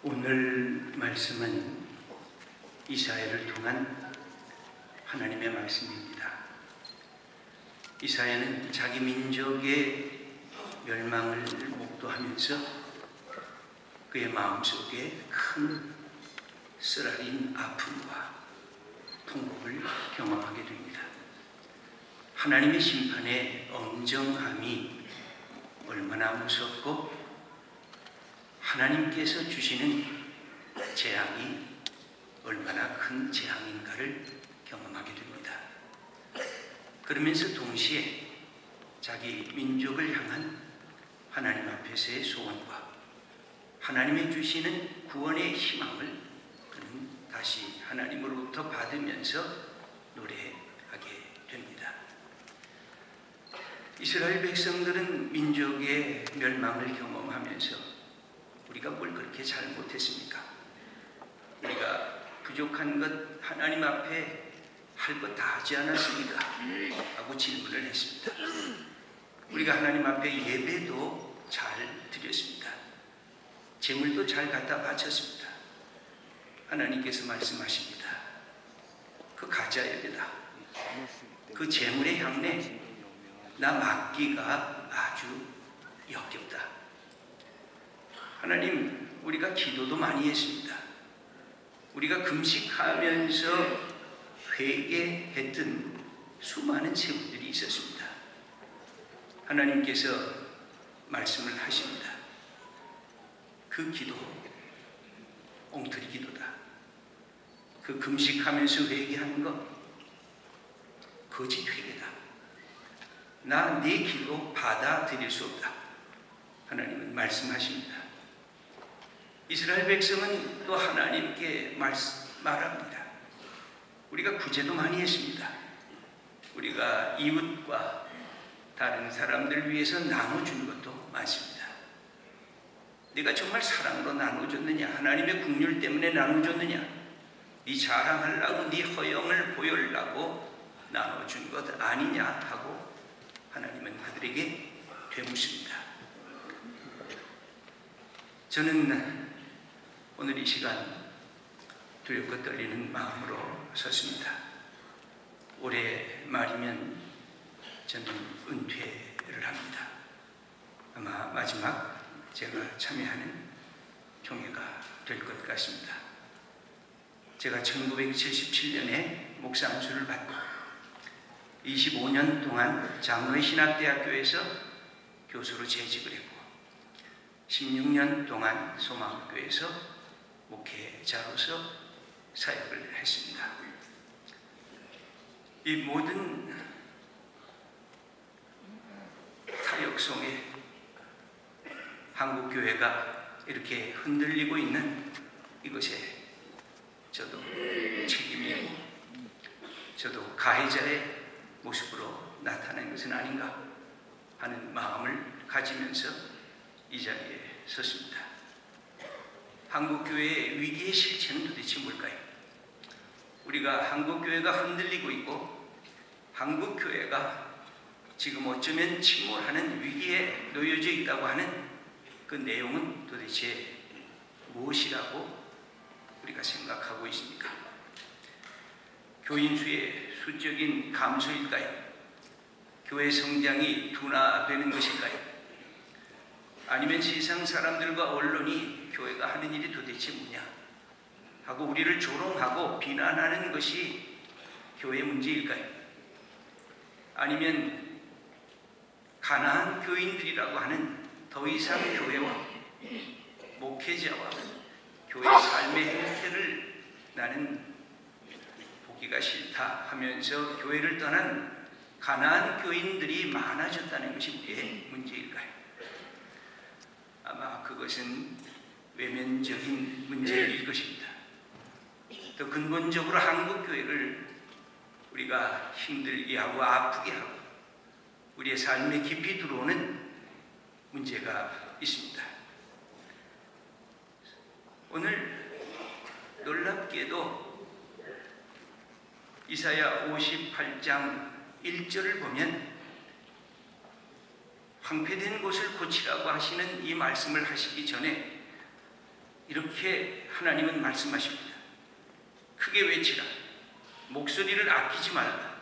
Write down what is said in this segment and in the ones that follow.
오늘 말씀은 이사야를 통한 하나님의 말씀입니다. 이사야는 자기 민족의 멸망을 목도하면서 그의 마음속에 큰 쓰라린 아픔과 통곡을 경험하게 됩니다. 하나님의 심판의 엄정함이 얼마나 무섭고 하나님께서 주시는 재앙이 얼마나 큰 재앙인가를 경험하게 됩니다. 그러면서 동시에 자기 민족을 향한 하나님 앞에서의 소원과 하나님의 주시는 구원의 희망을 그는 다시 하나님으로부터 받으면서 노래하게 됩니다. 이스라엘 백성들은 민족의 멸망을 경험하면서 우리가 뭘 그렇게 잘못했습니까? 우리가 부족한 것 하나님 앞에 할 것 다 하지 않았습니까? 하고 질문을 했습니다. 우리가 하나님 앞에 예배도 잘 드렸습니다. 재물도 잘 갖다 바쳤습니다. 하나님께서 말씀하십니다. 그 가짜 예배다. 그 재물의 향내 나 맡기가 아주 역겹다. 하나님, 우리가 기도도 많이 했습니다. 우리가 금식하면서 회개했던 수많은 세월들이 있었습니다. 하나님께서 말씀을 하십니다. 그 기도, 엉터리 기도다. 그 금식하면서 회개하는 것, 거짓 회개다. 나 네 기도 받아들일 수 없다. 하나님은 말씀하십니다. 이스라엘 백성은 또 하나님께 말합니다. 우리가 구제도 많이 했습니다. 우리가 이웃과 다른 사람들 위해서 나눠준 것도 많습니다. 네가 정말 사랑으로 나눠줬느냐? 하나님의 긍휼 때문에 나눠줬느냐? 네 자랑하려고 네 허영을 보여주려고 나눠준 것 아니냐? 하고 하나님은 그들에게 되묻습니다. 저는 오늘 이 시간 두렵고 떨리는 마음으로 섰습니다. 올해 말이면 저는 은퇴를 합니다. 아마 마지막 제가 참여하는 총회가 될 것 같습니다. 제가 1977년에 목사 안수를 받고 25년 동안 장로의 신학대학교에서 교수로 재직을 했고 16년 동안 소망교회에서 목회자로서 사역을 했습니다. 이 모든 사역 속에 한국교회가 이렇게 흔들리고 있는 이것에 저도 책임이고 저도 가해자의 모습으로 나타난 것은 아닌가 하는 마음을 가지면서 이 자리에 섰습니다. 한국교회의 위기의 실체는 도대체 뭘까요? 우리가 한국교회가 흔들리고 있고 한국교회가 지금 어쩌면 침몰하는 위기에 놓여져 있다고 하는 그 내용은 도대체 무엇이라고 우리가 생각하고 있습니까? 교인 수의 수적인 감소일까요? 교회 성장이 둔화되는 것일까요? 아니면 세상 사람들과 언론이 교회가 하는 일이 도대체 뭐냐 하고 우리를 조롱하고 비난하는 것이 교회 문제일까요? 아니면 가난한 교인들이라고 하는 더 이상 교회와 목회자와 교회 삶의 행태를 나는 보기가 싫다 하면서 교회를 떠난 가난한 교인들이 많아졌다는 것이 우리의 문제일까요? 아마 그것은 외면적인 문제일 것입니다. 더 근본적으로 한국교회를 우리가 힘들게 하고 아프게 하고 우리의 삶에 깊이 들어오는 문제가 있습니다. 오늘 놀랍게도 이사야 58장 1절을 보면 황폐된 곳을 고치라고 하시는 이 말씀을 하시기 전에 이렇게 하나님은 말씀하십니다. 크게 외치라. 목소리를 아끼지 말라.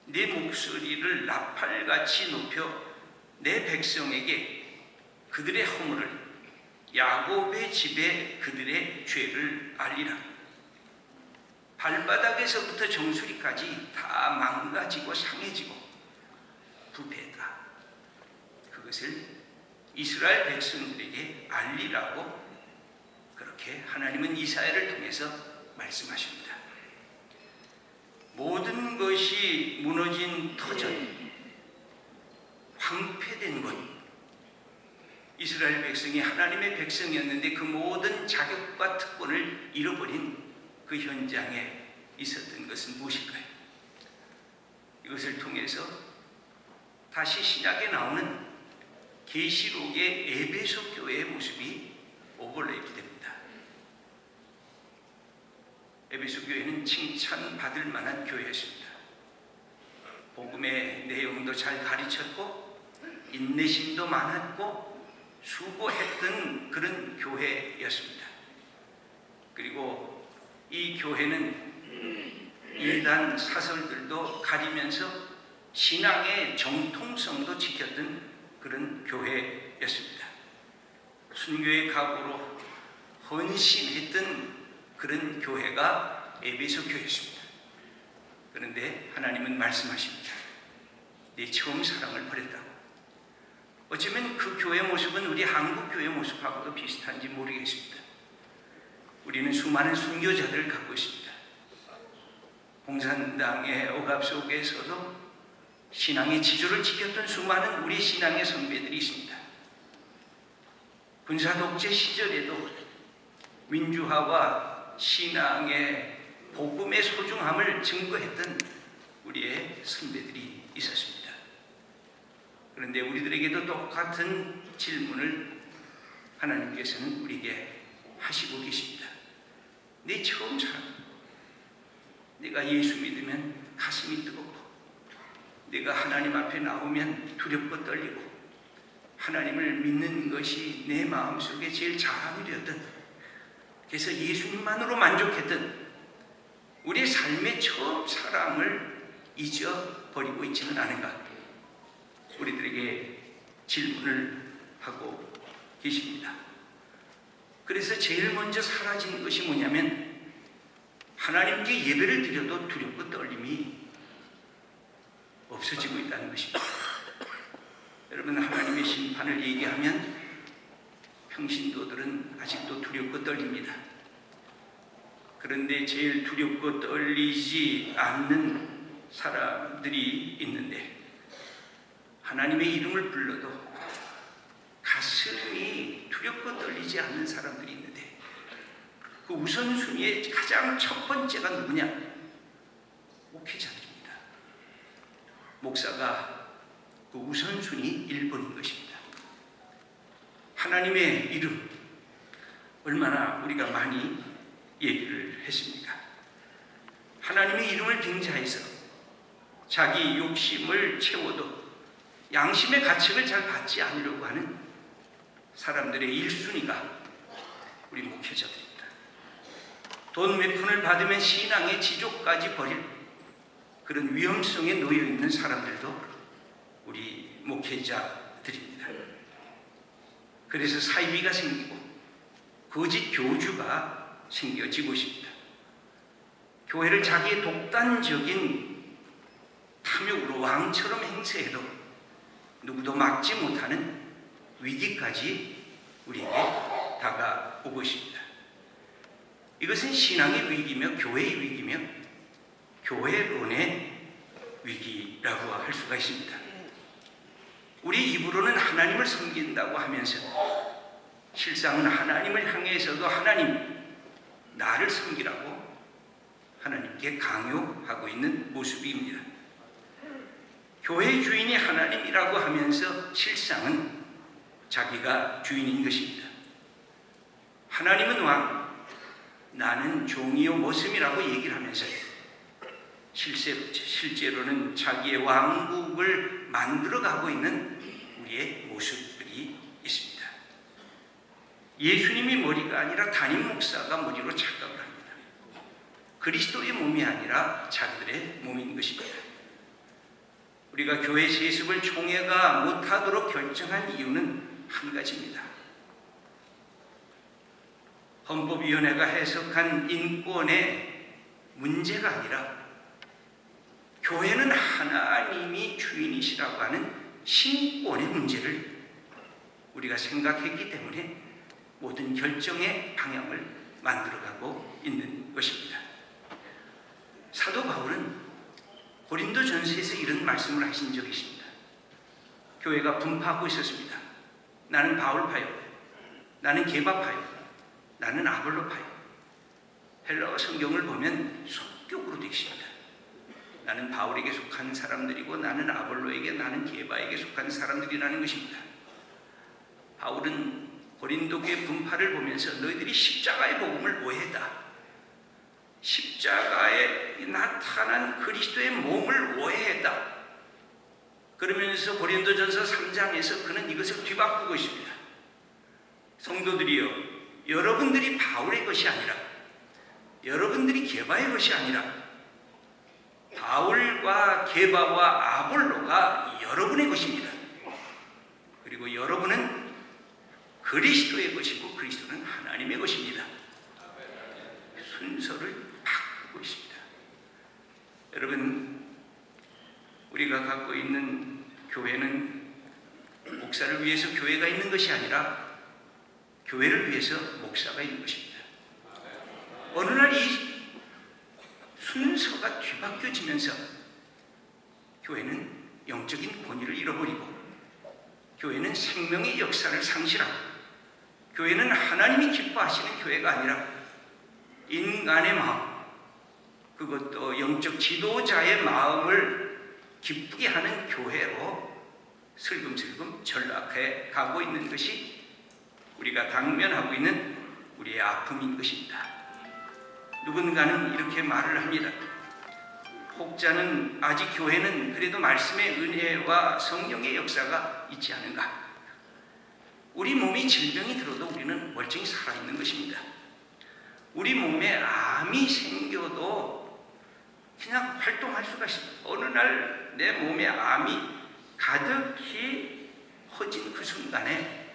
내 목소리를 나팔같이 높여 내 백성에게 그들의 허물을, 야곱의 집에 그들의 죄를 알리라. 발바닥에서부터 정수리까지 다 망가지고 상해지고 부패다. 그것을 이스라엘 백성들에게 알리라고 그렇게 하나님은 이사야를 통해서 말씀하십니다. 모든 것이 무너진 터전, 황폐된 것, 이스라엘 백성이 하나님의 백성이었는데 그 모든 자격과 특권을 잃어버린 그 현장에 있었던 것은 무엇일까요? 이것을 통해서 다시 신약에 나오는 계시록의 에베소 교회의 모습이 오버랩이 됩니다. 에베소 교회는 칭찬받을 만한 교회였습니다. 복음의 내용도 잘 가르쳤고 인내심도 많았고 수고했던 그런 교회였습니다. 그리고 이 교회는 이단 사설들도 가리면서 신앙의 정통성도 지켰던 그런 교회였습니다. 순교의 각오로 헌신했던 그런 교회가 에베소 교회였습니다. 그런데 하나님은 말씀하십니다. 네 처음 사랑을 버렸다고. 어쩌면 그 교회 모습은 우리 한국 교회 모습하고도 비슷한지 모르겠습니다. 우리는 수많은 순교자들을 갖고 있습니다. 공산당의 억압 속에서도 신앙의 지조를 지켰던 수많은 우리 신앙의 선배들이 있습니다. 군사독재 시절에도 민주화와 신앙의 복음의 소중함을 증거했던 우리의 선배들이 있었습니다. 그런데 우리들에게도 똑같은 질문을 하나님께서는 우리에게 하시고 계십니다. 내 처음 사랑, 내가 예수 믿으면 가슴이 뜨겁고 내가 하나님 앞에 나오면 두렵고 떨리고 하나님을 믿는 것이 내 마음속에 제일 자랑이 되었던, 그래서 예수님만으로 만족했던 우리의 삶의 처음 사랑을 잊어버리고 있지는 않은가? 우리들에게 질문을 하고 계십니다. 그래서 제일 먼저 사라진 것이 뭐냐면 하나님께 예배를 드려도 두렵고 떨림이 없어지고 있다는 것입니다. 여러분, 하나님의 심판을 얘기하면 평신도들은 아직도 두렵고 떨립니다. 그런데 제일 두렵고 떨리지 않는 사람들이 있는데 하나님의 이름을 불러도 가슴이 두렵고 떨리지 않는 사람들이 있는데 그 우선순위의 가장 첫 번째가 누구냐? 목회자들입니다. 목사가 그 우선순위 1번인 것입니다. 하나님의 이름 얼마나 우리가 많이 얘기를 했습니까? 하나님의 이름을 빙자해서 자기 욕심을 채워도 양심의 가책을 잘 받지 않으려고 하는 사람들의 1순위가 우리 목회자들입니다. 돈 몇 푼을 받으면 신앙의 지족까지 버릴 그런 위험성에 놓여 있는 사람들도 우리 목회자들입니다. 그래서 사이비가 생기고 거짓 교주가 생겨지고 있습니다. 교회를 자기의 독단적인 탐욕으로 왕처럼 행세해도 누구도 막지 못하는 위기까지 우리에게 다가오고 있습니다. 이것은 신앙의 위기며 교회의 위기며 교회론의 위기라고 할 수가 있습니다. 우리 입으로는 하나님을 섬긴다고 하면서 실상은 하나님을 향해서도 하나님, 나를 섬기라고 하나님께 강요하고 있는 모습입니다. 교회의 주인이 하나님이라고 하면서 실상은 자기가 주인인 것입니다. 하나님은 왕, 나는 종이요 모습이라고 얘기를 하면서 실제로는 자기의 왕국을 만들어가고 있는 우리의 모습들이 있습니다. 예수님이 머리가 아니라 담임 목사가 머리로 착각을 합니다. 그리스도의 몸이 아니라 자기들의 몸인 것입니다. 우리가 교회 세습을 총회가 못하도록 결정한 이유는 한 가지입니다. 헌법위원회가 해석한 인권의 문제가 아니라 교회는 하나님이 주인이시라고 하는 신권의 문제를 우리가 생각했기 때문에 모든 결정의 방향을 만들어가고 있는 것입니다. 사도 바울은 고린도전서에서 이런 말씀을 하신 적이 있습니다. 교회가 분파하고 있었습니다. 나는 바울파요, 나는 게바파요, 나는 아볼로파요. 헬라어 성경을 보면 속격으로 되어 있습니다. 나는 바울에게 속한 사람들이고 나는 아볼로에게, 나는 게바에게 속한 사람들이라는 것입니다. 바울은 고린도교의 분파를 보면서 너희들이 십자가의 복음을 오해했다, 십자가에 나타난 그리스도의 몸을 오해했다, 그러면서 고린도전서 3장에서 그는 이것을 뒤바꾸고 있습니다. 성도들이여, 여러분들이 바울의 것이 아니라, 여러분들이 게바의 것이 아니라, 바울과 게바와 아볼로가 여러분의 것입니다. 그리고 여러분은 그리스도의 것이고 그리스도는 하나님의 것입니다. 순서를 바꾸고 있습니다. 여러분, 우리가 갖고 있는 교회는 목사를 위해서 교회가 있는 것이 아니라 교회를 위해서 목사가 있는 것입니다. 어느 날 이 순서가 뒤바뀌어지면서 교회는 영적인 권위를 잃어버리고, 교회는 생명의 역사를 상실하고, 교회는 하나님이 기뻐하시는 교회가 아니라 인간의 마음, 그것도 영적 지도자의 마음을 기쁘게 하는 교회로 슬금슬금 전락해 가고 있는 것이 우리가 당면하고 있는 우리의 아픔인 것입니다. 누군가는 이렇게 말을 합니다. 혹자는 아직 교회는 그래도 말씀의 은혜와 성령의 역사가 있지 않은가? 우리 몸이 질병이 들어도 우리는 멀쩡히 살아있는 것입니다. 우리 몸에 암이 생겨도 그냥 활동할 수가 있습니다. 어느 날 내 몸에 암이 가득히 퍼진 그 순간에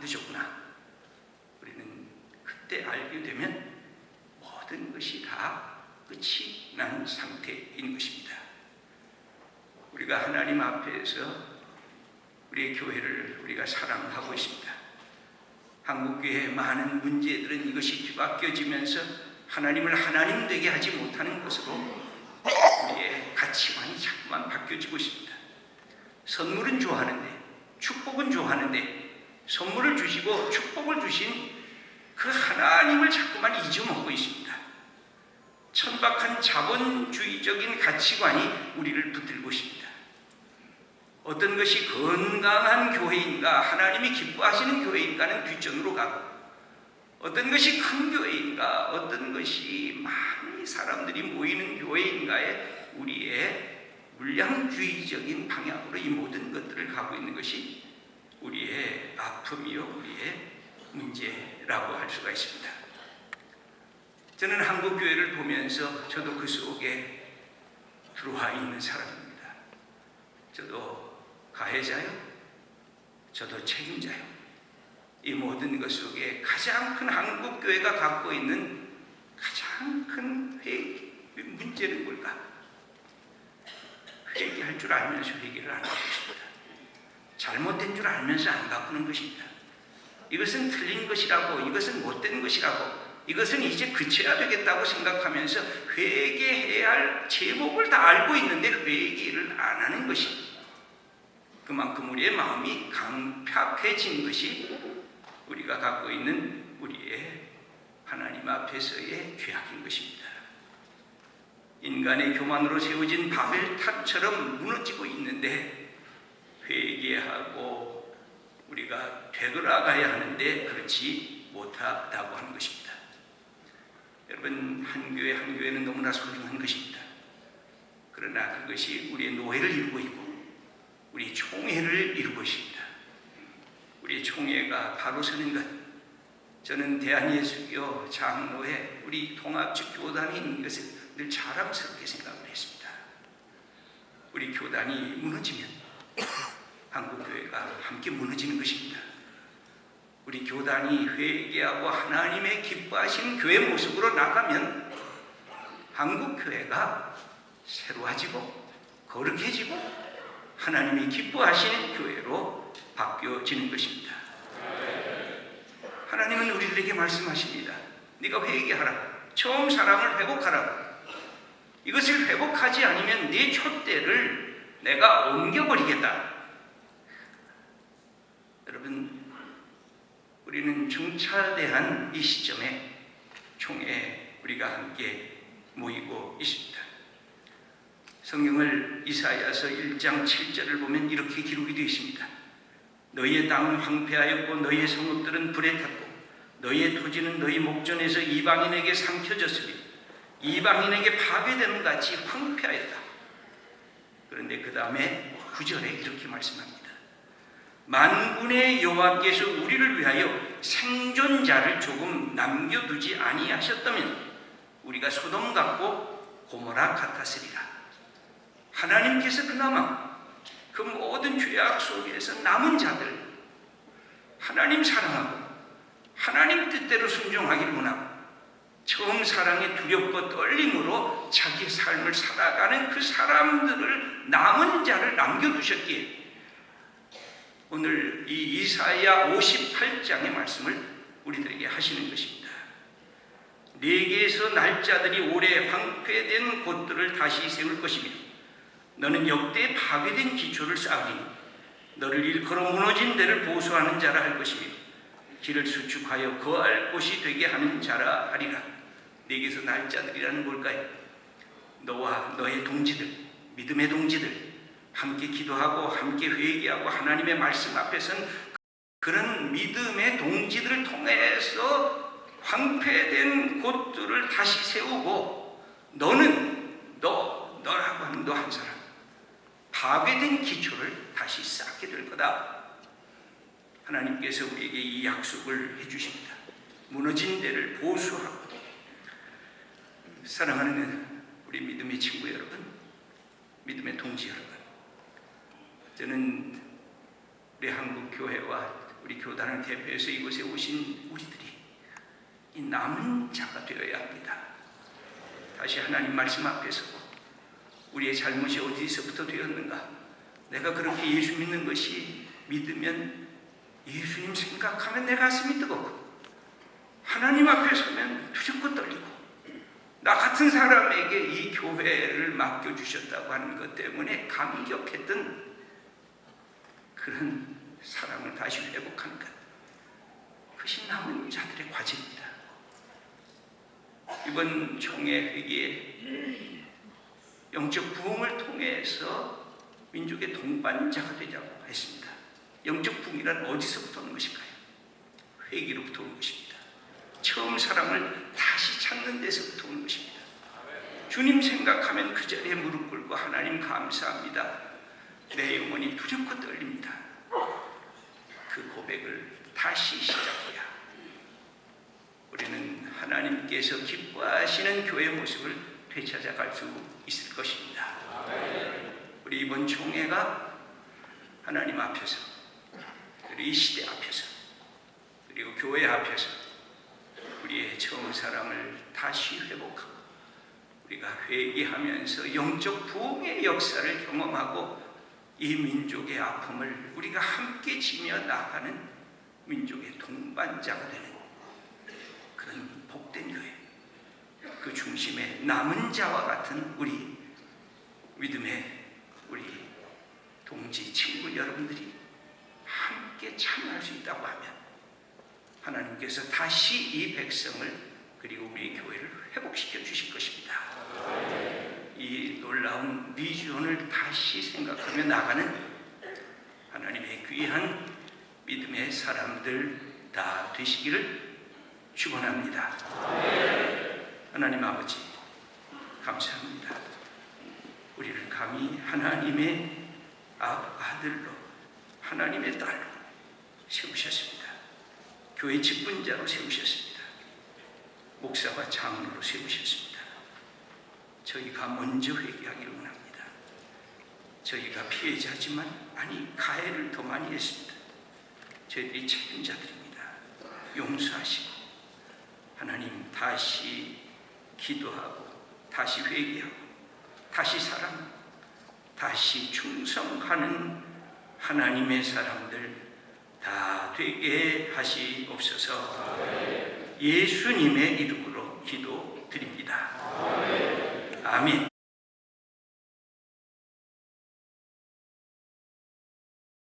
늦었구나. 우리는 그때 알게 되면 모든 것이 다 끝이 난 상태인 것입니다. 우리가 하나님 앞에서 우리의 교회를 우리가 사랑하고 있습니다. 한국교회의 많은 문제들은 이것이 뒤바뀌어지면서 하나님을 하나님 되게 하지 못하는 것으로 우리의 가치관이 자꾸만 바뀌어지고 있습니다. 선물은 좋아하는데, 축복은 좋아하는데, 선물을 주시고 축복을 주신 그 하나님을 자꾸만 잊어먹고 있습니다. 천박한 자본주의적인 가치관이 우리를 붙들고 있습니다. 어떤 것이 건강한 교회인가, 하나님이 기뻐하시는 교회인가는 뒷전으로 가고, 어떤 것이 큰 교회인가, 어떤 것이 많은 사람들이 모이는 교회인가에 우리의 물량주의적인 방향으로 이 모든 것들을 가고 있는 것이 우리의 아픔이요, 우리의 문제라고 할 수가 있습니다. 저는 한국교회를 보면서 저도 그 속에 들어와 있는 사람입니다. 저도 가해자요, 저도 책임자요. 이 모든 것 속에 가장 큰 한국교회가 갖고 있는 가장 큰 문제는 뭘까? 회개할 줄 알면서 회개를 안 하고 있습니다. 잘못된 줄 알면서 안 바꾸는 것입니다. 이것은 틀린 것이라고, 이것은 못된 것이라고, 이것은 이제 그쳐야 되겠다고 생각하면서 회개해야 할 제목을 다 알고 있는데 회개를 안 하는 것이, 그만큼 우리의 마음이 강팍해진 것이 우리가 갖고 있는 우리의 하나님 앞에서의 죄악인 것입니다. 인간의 교만으로 세워진 바벨탑처럼 무너지고 있는데 회개하고 우리가 되돌아가야 하는데 그렇지 못하다고 하는 것입니다. 여러분, 한 교회 한 교회는 너무나 소중한 것입니다. 그러나 그것이 우리의 노예를 이루고 있고 우리 총회를 이루고 있습니다. 우리 우리 총회가 바로 서는 것, 저는 대한예수교 장로회 우리 통합적 교단인 것을 늘 자랑스럽게 생각을 했습니다. 우리 교단이 무너지면 한국교회가 함께 무너지는 것입니다. 우리 교단이 회개하고 하나님의 기뻐하시는 교회 모습으로 나가면 한국교회가 새로워지고 거룩해지고 하나님이 기뻐하시는 교회로 바뀌어지는 것입니다. 하나님은 우리들에게 말씀하십니다. 네가 회개하라. 처음 사랑을 회복하라. 이것을 회복하지 않으면 네 촛대를 내가 옮겨버리겠다. 여러분, 우리는 정찰대한 이 시점에 총회에 우리가 함께 모이고 있습니다. 성경을 이사야서 1장 7절을 보면 이렇게 기록이 되어 있습니다. 너희의 땅은 황폐하였고 너희의 성읍들은 불에 탔고 너희의 토지는 너희 목전에서 이방인에게 삼켜졌으니 이방인에게 파괴되는 같이 황폐하였다. 그런데 그 다음에 9절에 이렇게 말씀합니다. 만군의 여호와께서 우리를 위하여 생존자를 조금 남겨두지 아니하셨다면 우리가 소돔 같고 고모라 같았으리라. 하나님께서 그나마 그 모든 죄악 속에서 남은 자들, 하나님 사랑하고 하나님 뜻대로 순종하기를 원하고 처음 사랑에 두렵고 떨림으로 자기 삶을 살아가는 그 사람들을, 남은 자를 남겨두셨기에 오늘 이 이사야 58장의 말씀을 우리들에게 하시는 것입니다. 네개에서 날짜들이 오래 황폐된 곳들을 다시 세울 것이며 너는 역대 파괴된 기초를 쌓으리니 너를 일컬어 무너진 데를 보수하는 자라 할 것이며 길을 수축하여 거할 곳이 되게 하는 자라 하리라. 네개에서 날짜들이라는 뭘까요? 너와 너의 동지들, 믿음의 동지들, 함께 기도하고 함께 회개하고 하나님의 말씀 앞에서는 그런 믿음의 동지들을 통해서 황폐된 곳들을 다시 세우고 너라고 하는 너 한 사람, 파괴된 기초를 다시 쌓게 될 거다. 하나님께서 우리에게 이 약속을 해주십니다. 무너진 데를 보수하고. 사랑하는 우리 믿음의 친구 여러분, 믿음의 동지 여러분, 저는 우리 한국교회와 우리 교단을 대표해서 이곳에 오신 우리들이 이 남은 자가 되어야 합니다. 다시 하나님 말씀 앞에서 우리의 잘못이 어디서부터 되었는가, 내가 그렇게 예수 믿는 것이, 믿으면 예수님 생각하면 내 가슴이 뜨겁고 하나님 앞에 서면 두렵고 떨리고 나 같은 사람에게 이 교회를 맡겨주셨다고 하는 것 때문에 감격했던 그런 사랑을 다시 회복하는 것, 그것이 남은 자들의 과제입니다. 이번 총회 회기에 영적 부흥을 통해서 민족의 동반자가 되자고 했습니다. 영적 부흥이란 어디서부터 오는 것일까요? 회기로부터 오는 것입니다. 처음 사랑을 다시 찾는 데서부터 오는 것입니다. 주님 생각하면 그 자리에 무릎 꿇고 하나님 감사합니다. 내 영혼이 두렵고 떨립니다. 그 고백을 다시 시작해야 우리는 하나님께서 기뻐하시는 교회의 모습을 되찾아갈 수 있을 것입니다. 우리 이번 총회가 하나님 앞에서, 그리고 이 시대 앞에서, 그리고 교회 앞에서 우리의 처음 사랑을 다시 회복하고 우리가 회개하면서 영적 부흥의 역사를 경험하고 이 민족의 아픔을 우리가 함께 지며 나가는 민족의 동반자가 되는 그런 복된 교회, 그 중심에 남은 자와 같은 우리 믿음의 우리 동지 친구 여러분들이 함께 참여할 수 있다고 하면 하나님께서 다시 이 백성을 그리고 우리 교회를 회복시켜 주실 것입니다. 이 놀라운 비전을 다시 생각하며 나가는 하나님의 귀한 믿음의 사람들 다 되시기를 축원합니다. 하나님 아버지, 감사합니다. 우리를 감히 하나님의 아들로, 하나님의 딸로 세우셨습니다. 교회 직분자로 세우셨습니다. 목사와 장로로 세우셨습니다. 저희가 먼저 회개하기를 원합니다. 저희가 피해자지만 가해를 더 많이 했습니다. 저희들이 책임자들입니다. 용서하시고 하나님 다시 기도하고 다시 회개하고 다시 사랑하고 다시 충성하는 하나님의 사람들 다 되게 하시옵소서. 예수님의 이름으로